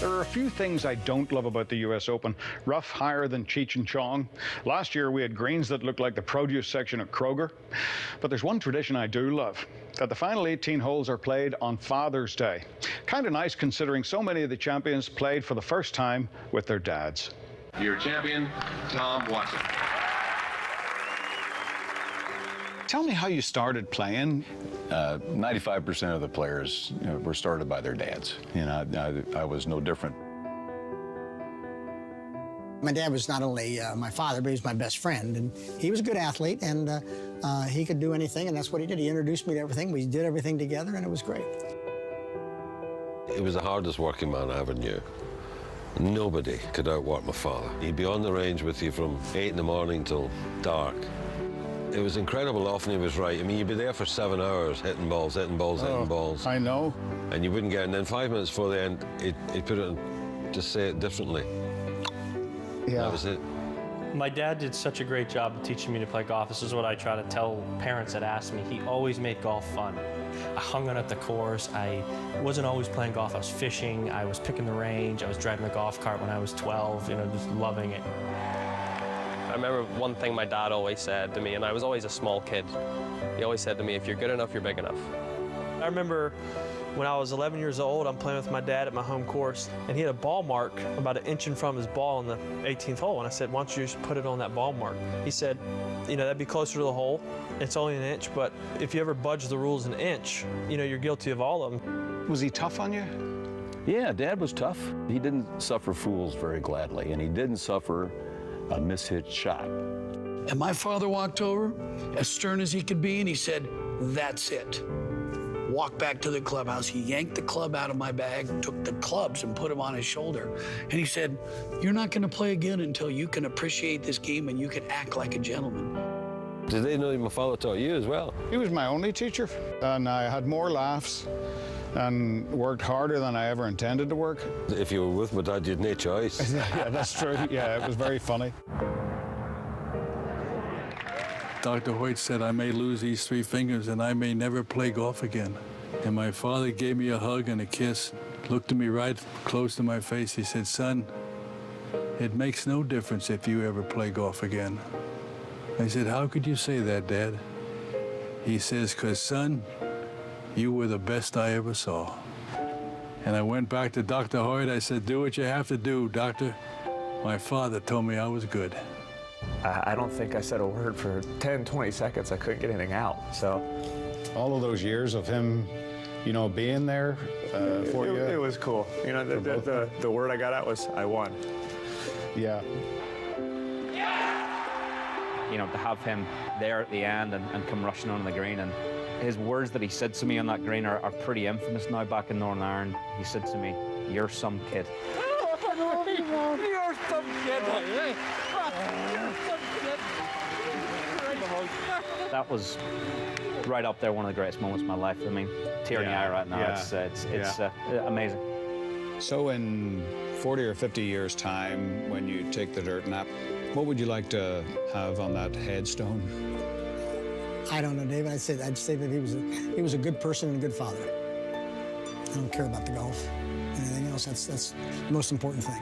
There are a few things I don't love about the US Open. Rough higher than Cheech and Chong. Last year we had greens that looked like the produce section at Kroger. But there's one tradition I do love, that the final 18 holes are played on Father's Day. Kind of nice considering so many of the champions played for the first time with their dads. Your champion, Tom Watson. Tell me how you started playing. 95% of the players were started by their dads. I was no different. My dad was not only my father, but he was my best friend. And he was a good athlete, and he could do anything, and that's what he did. He introduced me to everything. We did everything together, and it was great. He was the hardest working man I ever knew. Nobody could outwork my father. He'd be on the range with you from 8 in the morning till dark. It was incredible often he was right. I mean, you'd be there for 7 hours hitting balls, hitting balls, hitting balls. I know. And you wouldn't get it. And then 5 minutes before the end, he'd put it in, just say it differently. Yeah. That was it. My dad did such a great job of teaching me to play golf. This is what I try to tell parents that ask me. He always made golf fun. I hung out at the course. I wasn't always playing golf. I was fishing. I was picking the range. I was driving the golf cart when I was 12, just loving it. I remember one thing my dad always said to me, and I was always a small kid. He always said to me, if you're good enough, you're big enough. I remember when I was 11 years old, I'm playing with my dad at my home course, and he had a ball mark about 1 inch in front of his ball on the 18th hole, and I said, why don't you just put it on that ball mark? He said, that'd be closer to the hole. It's only 1 inch, but if you ever budge the rules 1 inch, you're guilty of all of them. Was he tough on you? Yeah, Dad was tough. He didn't suffer fools very gladly, and he didn't suffer a mishit shot. And my father walked over, as stern as he could be, and he said, that's it. Walked back to the clubhouse. He yanked the club out of my bag, took the clubs and put them on his shoulder. And he said, you're not going to play again until you can appreciate this game and you can act like a gentleman. Did they know my father taught you as well? He was my only teacher, and I had more laughs and worked harder than I ever intended to work. If you were with my dad, you'd no choice. Yeah, that's true. Yeah, it was very funny. Dr. Hoyt said I may lose these 3 fingers and I may never play golf again. And my father gave me a hug and a kiss, looked at me right close to my face. He said, son, it makes no difference if you ever play golf again. I said, how could you say that, Dad? He says, 'cause son, you were the best I ever saw. And I went back to Dr. Hoyt. I said, do what you have to do, doctor. My father told me I was good. I don't think I said a word for 10, 20 seconds. I couldn't get anything out, so. All of those years of him, being there for you. It was cool. The word I got out was, I won. Yeah. To have him there at the end and come rushing on the green, and his words that he said to me on that green are pretty infamous now back in Northern Ireland. He said to me, you're some kid. You're some kid. That was right up there, one of the greatest moments of my life. I mean, tear in the eye right now. Yeah. It's amazing. So in 40 or 50 years' time, when you take the dirt nap, what would you like to have on that headstone? I don't know, David. I'd say that he was a good person and a good father. I don't care about the golf. Anything else, that's the most important thing.